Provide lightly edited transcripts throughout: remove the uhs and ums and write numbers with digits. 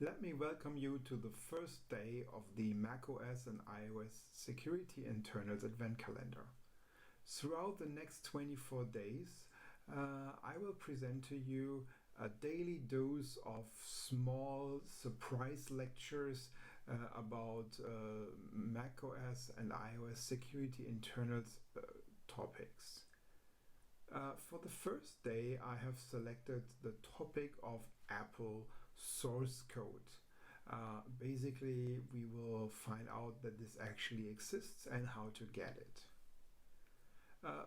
Let me welcome you to the first day of the macOS and iOS Security Internals Advent Calendar. Throughout the next 24 days, I will present to you a daily dose of small surprise lectures about macOS and iOS Security Internals topics. For the first day, I have selected the topic of Apple source code. Basically, we will find out that this actually exists and how to get it.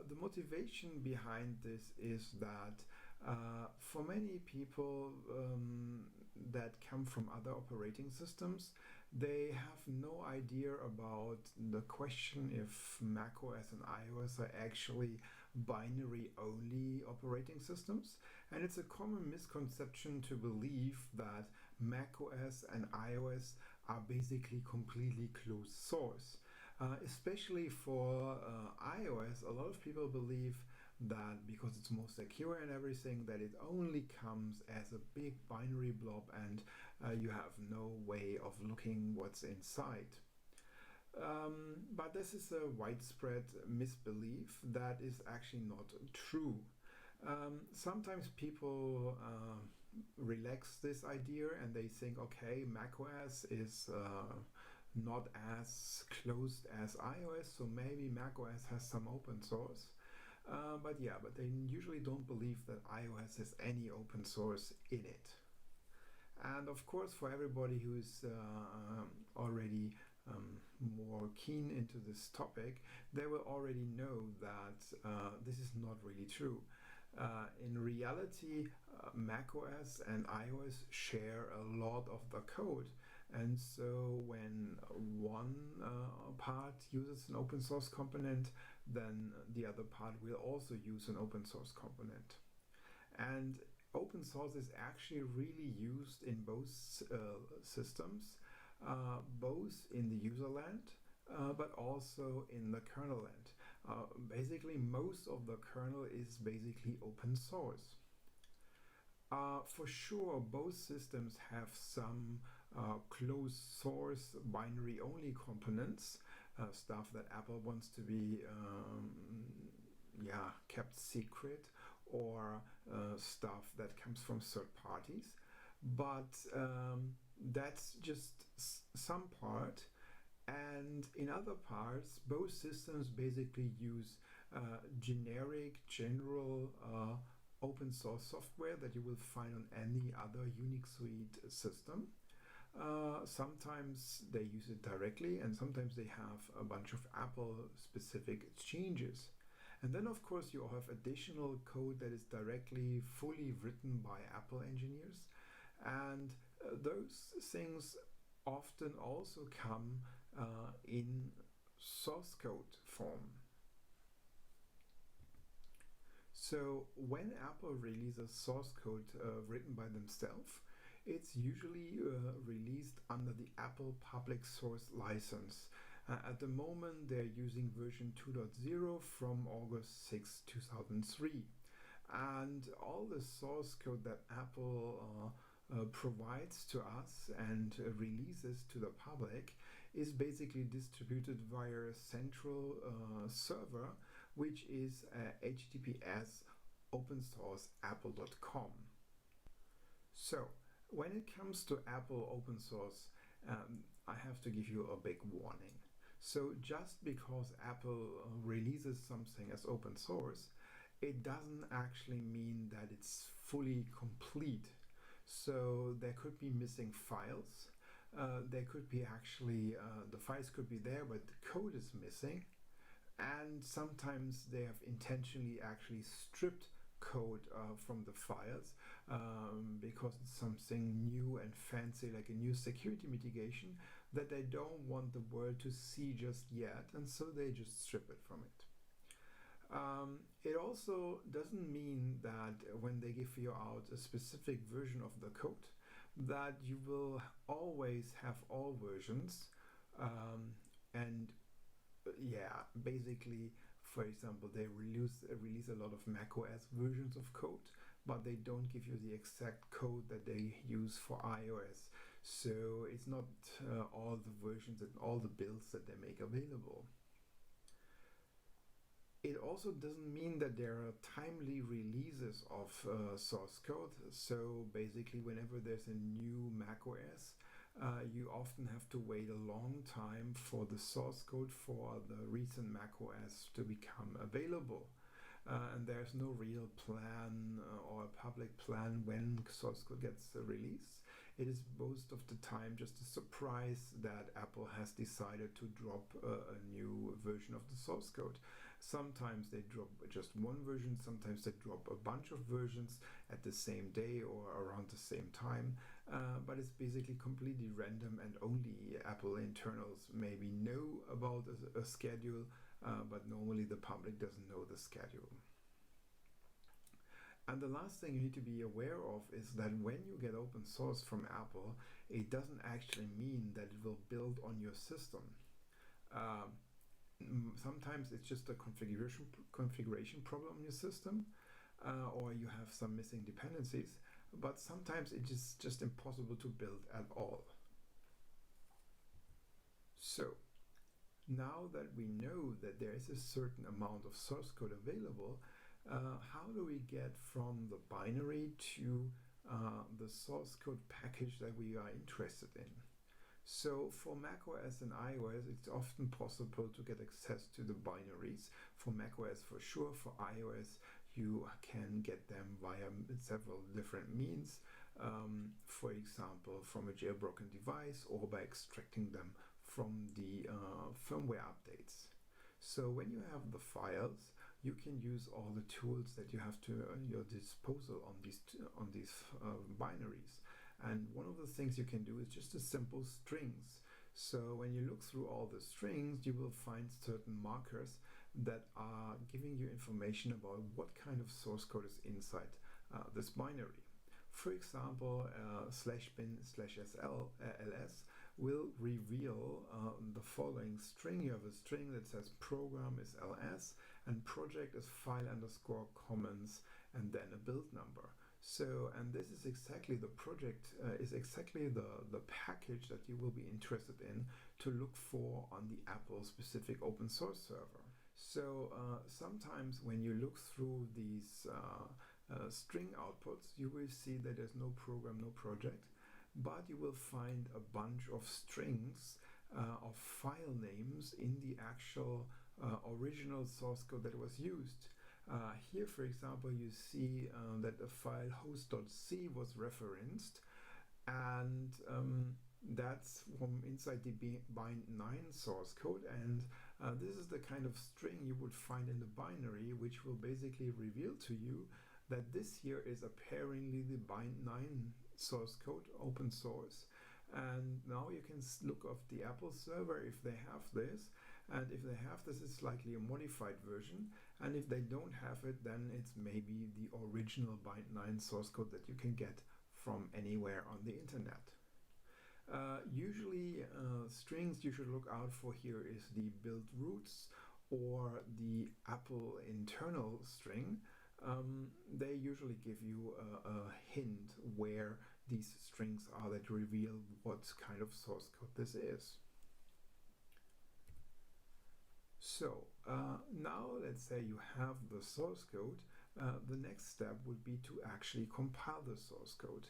The motivation behind this is that for many people that come from other operating systems, they have no idea about the question if macOS and iOS are actually binary only operating systems. And it's a common misconception to believe that macOS and iOS are basically completely closed source. Especially for iOS, a lot of people believe that because it's more secure and everything, that it only comes as a big binary blob and you have no way of looking what's inside. But this is a widespread misbelief that is actually not true. Sometimes people relax this idea and they think, okay, macOS is not as closed as iOS, so maybe macOS has some open source. But they usually don't believe that iOS has any open source in it. And of course, for everybody who's already more keen into this topic, they will already know that this is not really true. In reality, macOS and iOS share a lot of the code, and so when one part uses an open source component, then the other part will also use an open source component. And open source is actually really used in both systems, both in the user land but also in the kernel land. Basically, most of the kernel is basically open source. For sure, both systems have some closed source binary only components, stuff that Apple wants to be kept secret, or stuff that comes from third parties. But that's just some part. And in other parts, both systems basically use general open source software that you will find on any other Unix suite system. Sometimes they use it directly, and sometimes they have a bunch of Apple specific exchanges. And then of course you have additional code that is directly fully written by Apple engineers, and those things often also come in source code form. So when Apple releases source code written by themselves, it's usually released under the Apple Public Source license. At the moment, they're using version 2.0 from August 6, 2003. And all the source code that Apple provides to us and releases to the public is basically distributed via a central server, which is https opensourceapple.com. So when it comes to Apple open source, I have to give you a big warning. So just because Apple releases something as open source, it doesn't actually mean that it's fully complete. So there could be missing files. There could be actually, the files could be there, but the code is missing. And sometimes they have intentionally actually stripped code from the files because it's something new and fancy, like a new security mitigation that they don't want the world to see just yet, and so they just strip it from it. It also doesn't mean that when they give you out a specific version of the code that you will always have all versions, basically, for example, they release a lot of macOS versions of code, but they don't give you the exact code that they use for iOS. So it's not all the versions and all the builds that they make available. It also doesn't mean that there are timely releases of source code. So basically, whenever there's a new macOS, you often have to wait a long time for the source code for the recent macOS to become available. And there's no real plan or a public plan when source code gets released. It is most of the time just a surprise that Apple has decided to drop a new version of the source code. Sometimes they drop just one version, sometimes they drop a bunch of versions at the same day or around the same time, but it's basically completely random, and only Apple internals maybe know about a schedule, but normally the public doesn't know the schedule. And the last thing you need to be aware of is that when you get open source from Apple, it doesn't actually mean that it will build on your system. Sometimes it's just a configuration problem in your system, or you have some missing dependencies, but sometimes it is just impossible to build at all. So now that we know that there is a certain amount of source code available, how do we get from the binary to the source code package that we are interested in? So for macOS and iOS, it's often possible to get access to the binaries. For macOS for sure, for iOS you can get them via several different means. For example, from a jailbroken device or by extracting them from the firmware updates. So when you have the files, you can use all the tools that you have to your disposal on these binaries. And one of the things you can do is just a simple strings. So when you look through all the strings, you will find certain markers that are giving you information about what kind of source code is inside this binary. For example, /bin/ls will reveal the following string. You have a string that says program is ls and project is file_commons and then a build number. So, and this is exactly the project, is exactly the package that you will be interested in to look for on the Apple specific open source server. So sometimes when you look through these string outputs, you will see that there's no program, no project, but you will find a bunch of strings of file names in the actual original source code that was used. Here, for example, you see that a file host.c was referenced, and that's from inside the bind9 source code, and this is the kind of string you would find in the binary, which will basically reveal to you that this here is apparently the bind9 source code, open source. And now you can look at the Apple server if they have this, and if they have this, it's likely a modified version, and if they don't have it, then it's maybe the original bind9 source code that you can get from anywhere on the internet. Usually strings you should look out for here is the build roots or the Apple internal string. They usually give you a hint where these strings are that reveal what kind of source code this is. So now let's say you have the source code. The next step would be to actually compile the source code.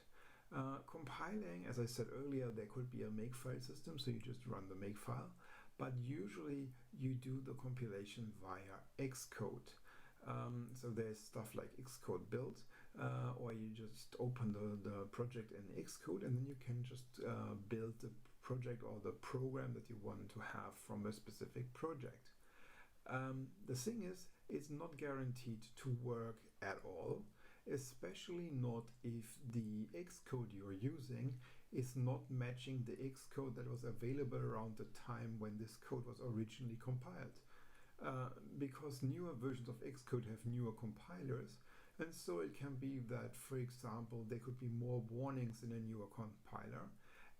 Compiling, as I said earlier, there could be a makefile system, so you just run the makefile, but usually you do the compilation via Xcode. So there's stuff like Xcode build, or you just open the project in Xcode, and then you can just build the project or the program that you want to have from a specific project. The thing is, it's not guaranteed to work at all, especially not if the Xcode you're using is not matching the Xcode that was available around the time when this code was originally compiled. Because newer versions of Xcode have newer compilers, and so it can be that, for example, there could be more warnings in a newer compiler,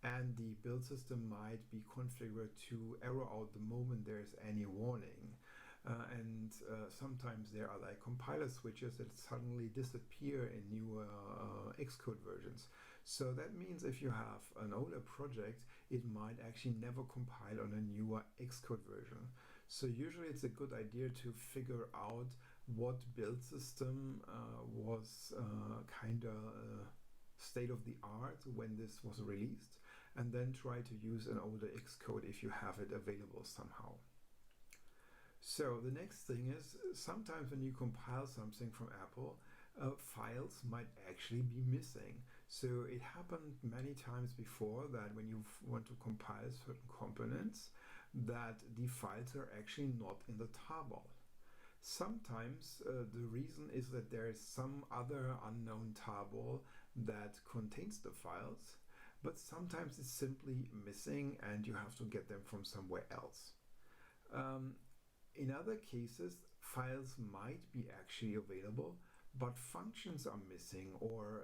and the build system might be configured to error out the moment there is any warning. And sometimes there are like compiler switches that suddenly disappear in newer Xcode versions. So that means if you have an older project, it might actually never compile on a newer Xcode version. So usually it's a good idea to figure out what build system was kind of state of the art when this was released, and then try to use an older Xcode if you have it available somehow. So the next thing is, sometimes when you compile something from Apple, files might actually be missing. So it happened many times before that when you want to compile certain components, that the files are actually not in the tarball. Sometimes the reason is that there is some other unknown tarball that contains the files, but sometimes it's simply missing and you have to get them from somewhere else. In other cases, files might be actually available, but functions are missing, or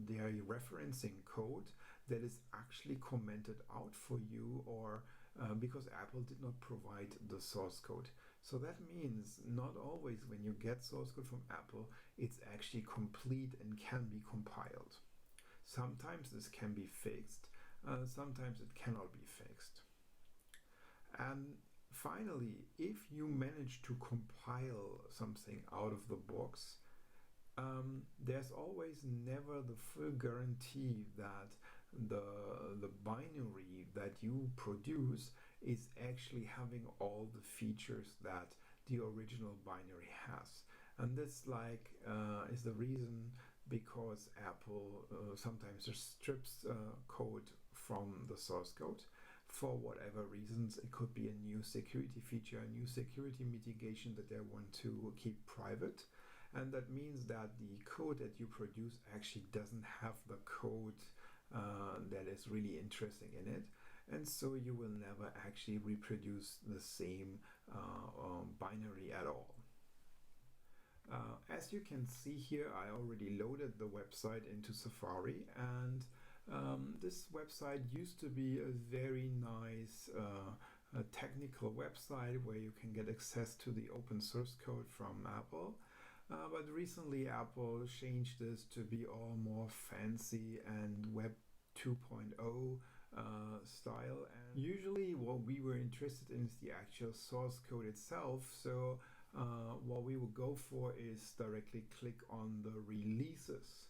they are referencing code that is actually commented out for you, or because Apple did not provide the source code. So that means not always when you get source code from Apple, it's actually complete and can be compiled. Sometimes this can be fixed, sometimes it cannot be fixed. And finally, if you manage to compile something out of the box, there's always never the full guarantee that the binary that you produce is actually having all the features that the original binary has. And this is the reason because Apple sometimes just strips code from the source code for whatever reasons. It could be a new security feature, a new security mitigation that they want to keep private. And that means that the code that you produce actually doesn't have the code that is really interesting in it. And so you will never actually reproduce the same binary at all. As you can see here, I already loaded the website into Safari, and this website used to be a very nice technical website where you can get access to the open source code from Apple. But recently Apple changed this to be all more fancy and Web 2.0 style. And usually what we were interested in is the actual source code itself. So what we will go for is directly click on the releases.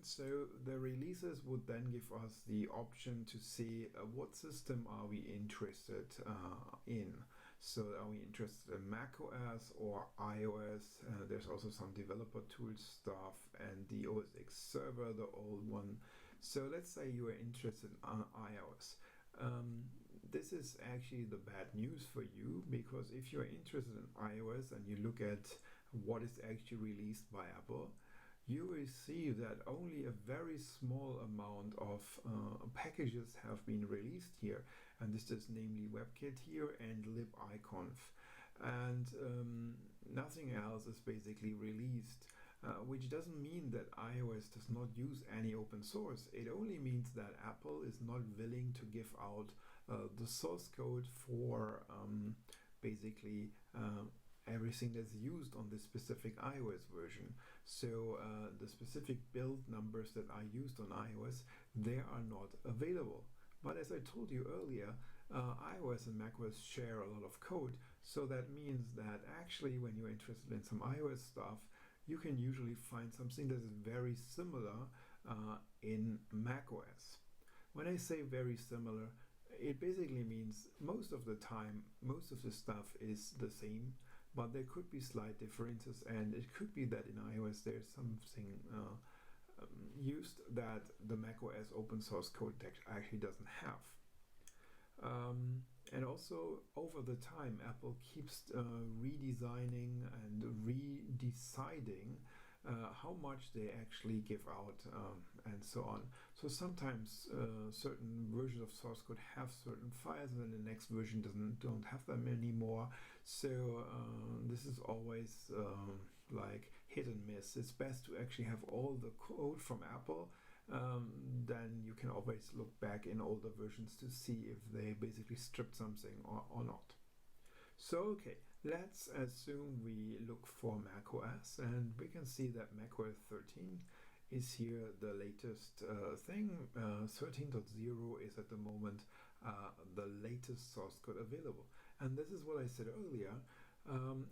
So the releases would then give us the option to see what system are we interested in. So are we interested in macOS or iOS? There's also some developer tools stuff and the OS X server, the old one. So let's say you are interested in iOS. This is actually the bad news for you, because if you're interested in iOS and you look at what is actually released by Apple, you will see that only a very small amount of packages have been released here, and this is namely WebKit here and libiconf, and nothing else is basically released, which doesn't mean that iOS does not use any open source. It only means that Apple is not willing to give out the source code for basically everything that's used on this specific iOS version. So the specific build numbers that are used on iOS, they are not available. But as I told you earlier, iOS and macOS share a lot of code, so that means that actually when you're interested in some iOS stuff, you can usually find something that is very similar in macOS. When I say very similar, it basically means most of the time, most of the stuff is the same, but there could be slight differences, and it could be that in iOS there's something used that the macOS open source code actually doesn't have. And also over the time, Apple keeps redesigning and redeciding how much they actually give out and so on. So sometimes certain versions of source code have certain files, and then the next version don't have them anymore. So this is always like hit and miss. It's best to actually have all the code from Apple. Then you can always look back in older versions to see if they basically stripped something or not. So okay, let's assume we look for macOS, and we can see that macOS 13 is here the latest thing. 13.0 is at the moment the latest source code available. And this is what I said earlier.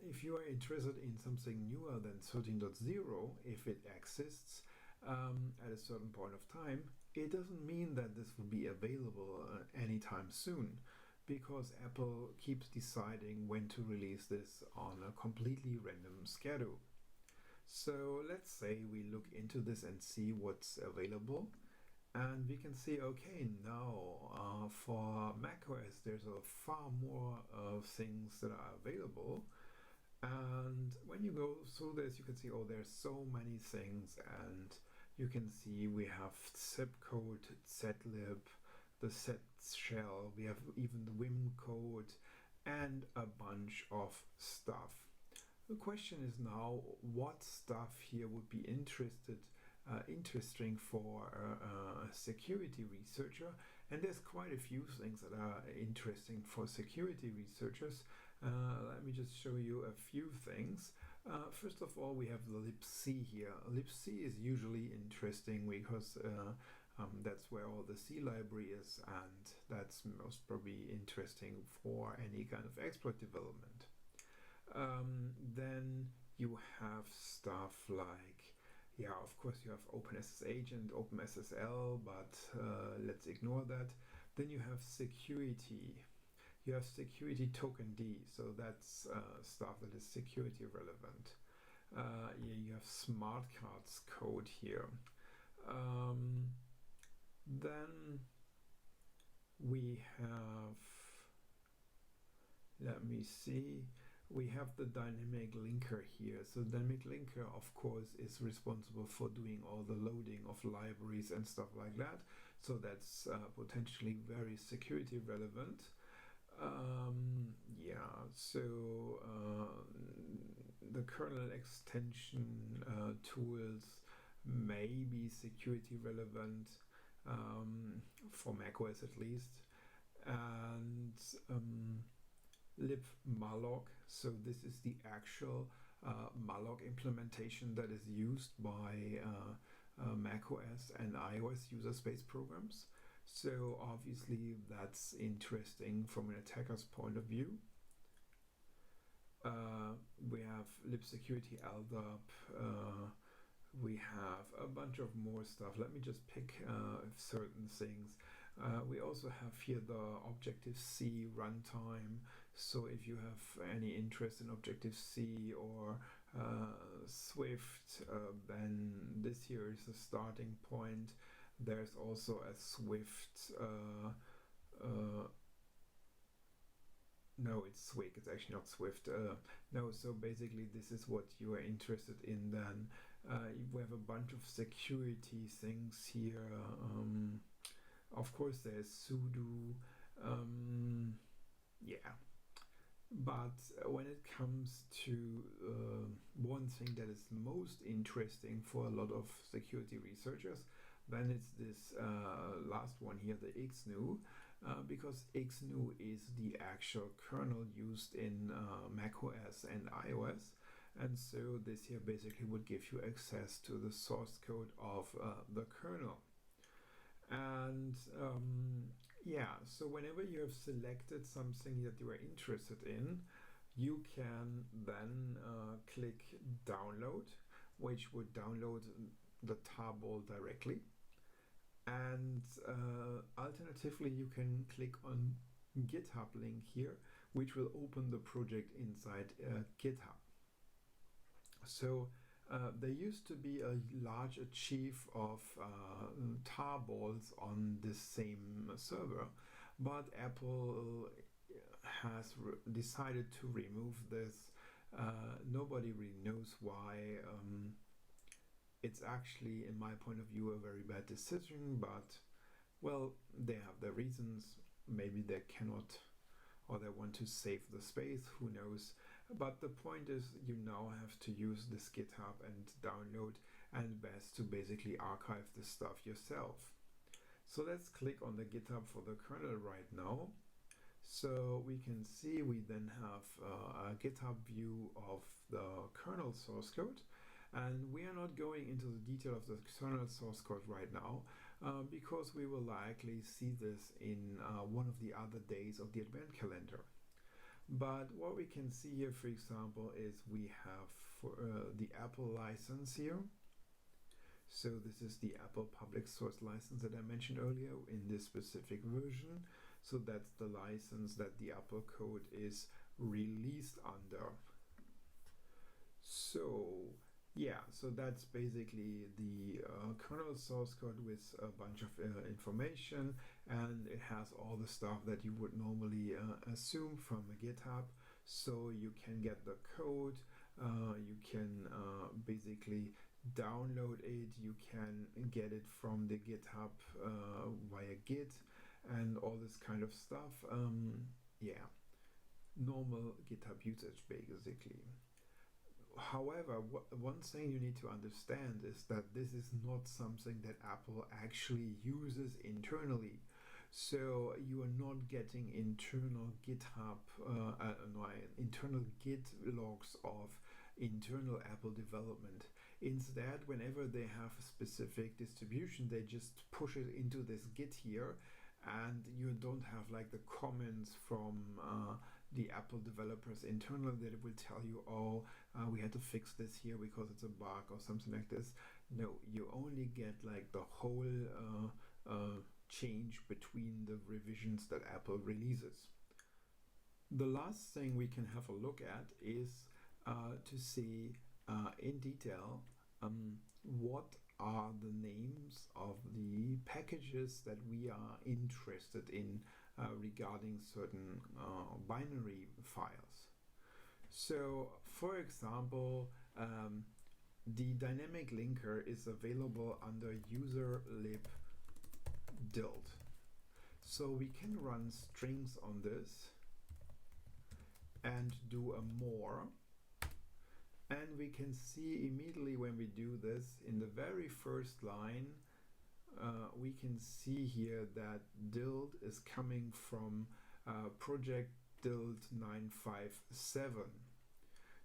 If you are interested in something newer than 13.0, if it exists at a certain point of time, it doesn't mean that this will be available anytime soon, because Apple keeps deciding when to release this on a completely random schedule. So let's say we look into this and see what's available. And we can see, okay, now for macOS there's a far more things that are available. And when you go through this, you can see, oh, there's so many things. And you can see we have zipcode, zlib, the set shell, we have even the Vim code, and a bunch of stuff. The question is now, what stuff here would be interesting for a security researcher? And there's quite a few things that are interesting for security researchers. Let me just show you a few things. First of all, we have the libc here. Libc is usually interesting because that's where all the C library is, and that's most probably interesting for any kind of exploit development. Then you have stuff like, yeah, of course you have OpenSSH and OpenSSL, but let's ignore that. Then you have security. You have security token D, so that's stuff that is security relevant. Yeah, you have smart cards code here. Then we have, let me see, we have the dynamic linker here. So dynamic linker, of course, is responsible for doing all the loading of libraries and stuff like that. So that's potentially very security relevant. Yeah, so the kernel extension tools may be security relevant for macOS at least. And libmalloc, so this is the actual malloc implementation that is used by macOS and iOS user space programs. So obviously that's interesting from an attacker's point of view. We have libsecurity LDAP. We have a bunch of more stuff. Let me just pick certain things. We also have here the Objective-C runtime. So if you have any interest in Objective-C or Swift, then this here is the starting point. There's also a Swift, no, it's Swig, it's actually not Swift. No, so basically this is what you are interested in then. We have a bunch of security things here. Of course there's sudo, yeah. But when it comes to one thing that is most interesting for a lot of security researchers, then it's this last one here, the XGNU, because XGNU is the actual kernel used in macOS and iOS. And so this here basically would give you access to the source code of the kernel. And yeah, so whenever you have selected something that you are interested in, you can then click download, which would download the tarball directly. And alternatively, you can click on GitHub link here, which will open the project inside GitHub. So there used to be a large archive of tarballs on this same server, but Apple has decided to remove this. Nobody really knows why. It's actually, in my point of view, a very bad decision, but well, they have their reasons. Maybe they cannot, or they want to save the space, who knows. But the point is, you now have to use this GitHub and download, and best to basically archive this stuff yourself. So let's click on the GitHub for the kernel right now. So we can see we then have a GitHub view of the kernel source code. And we are not going into the detail of the external source code right now, because we will likely see this in one of the other days of the Advent calendar. But what we can see here, for example, is we have the Apple license here. So this is the Apple public source license that I mentioned earlier in this specific version. So that's the license that the Apple code is released under. So yeah, so that's basically the kernel source code with a bunch of information, and it has all the stuff that you would normally assume from a GitHub. So you can get the code, you can basically download it, you can get it from the GitHub via Git and all this kind of stuff. Yeah, normal GitHub usage basically. However, one thing you need to understand is that this is not something that Apple actually uses internally. So you are not getting internal GitHub, internal Git logs of internal Apple development. Instead, whenever they have a specific distribution, they just push it into this Git here, and you don't have like the comments from the Apple developers internal that will tell you, oh, we had to fix this here because it's a bug or something like this. No, you only get like the whole change between the revisions that Apple releases. The last thing we can have a look at is to see in detail what are the names of the packages that we are interested in regarding certain binary files. So for example, the dynamic linker is available under user lib dild. So we can run strings on this and do a more. And we can see immediately when we do this, in the very first line, we can see here that dild is coming from project dild 957.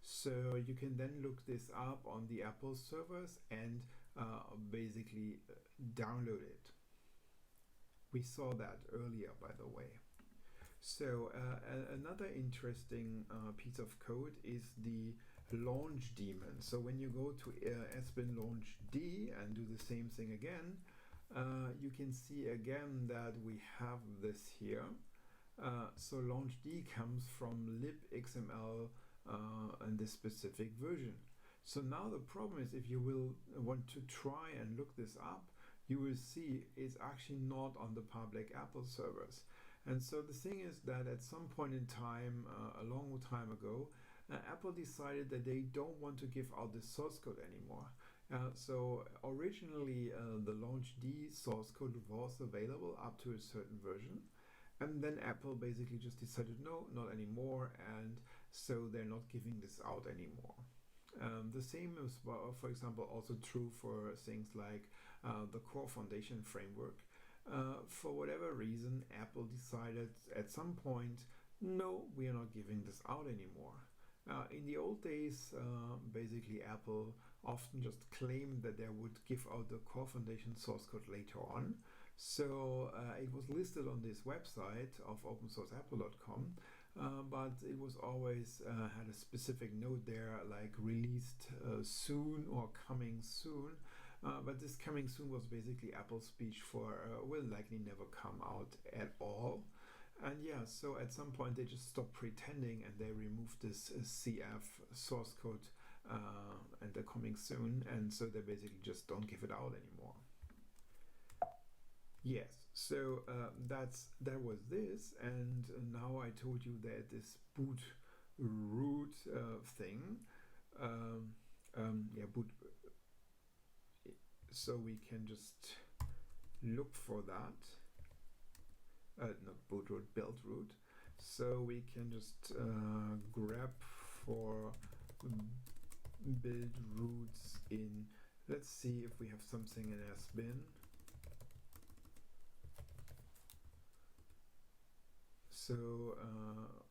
So you can then look this up on the Apple servers and basically download it. We saw that earlier, by the way. So another interesting piece of code is the launch daemon. So when you go to sbin launch d and do the same thing again, you can see again that we have this here. So launch d comes from libxml and this specific version. So now the problem is, if you will want to try and look this up, you will see it's actually not on the public Apple servers. And so the thing is that at some point in time, a long time ago, Apple decided that they don't want to give out the source code anymore. So originally the launch D source code was available up to a certain version, and then Apple basically just decided no, not anymore, and so they're not giving this out anymore. The same is, for example, also true for things like the Core Foundation framework. For whatever reason, Apple decided at some point, no, we are not giving this out anymore. In the old days, basically Apple often just claimed that they would give out the Core Foundation source code later on. So it was listed on this website of opensourceapple.com, but it was always had a specific note there like released soon or coming soon. But this coming soon was basically Apple's speech for will likely never come out at all. And yeah, so at some point they just stopped pretending and they removed this CF source code and they're coming soon, and so they basically just don't give it out anymore. Yes, so that was this, and now I told you that this boot root thing, boot. So we can just look for that. Not boot root, build root. So we can just grab for build roots in. Let's see if we have something in sbin. So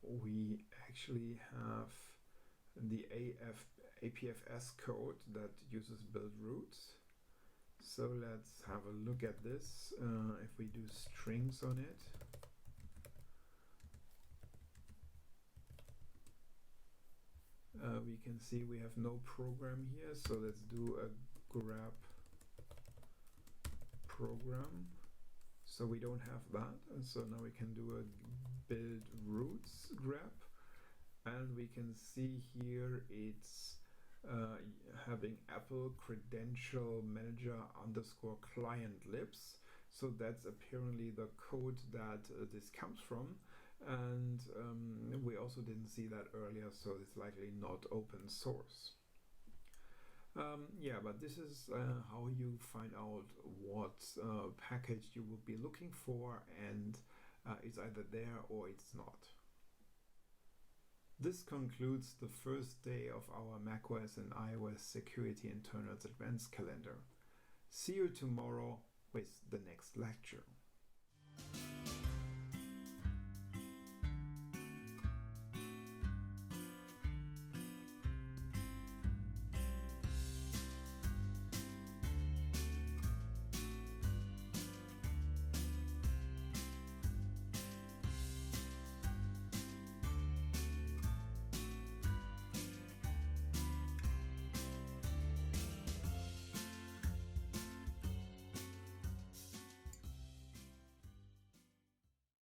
we actually have the APFS code that uses build routes. So let's have a look at this. If we do strings on it, we can see we have no program here. So let's do a grab program. So we don't have that. And so now we can do a build routes grab. And we can see here it's having Apple credential manager underscore client libs. So that's apparently the code that this comes from. And we also didn't see that earlier, so it's likely not open source. Yeah, but this is how you find out what package you will be looking for, and it's either there or it's not. This concludes the first day of our macOS and iOS Security Internals Advanced Calendar. See you tomorrow with the next lecture.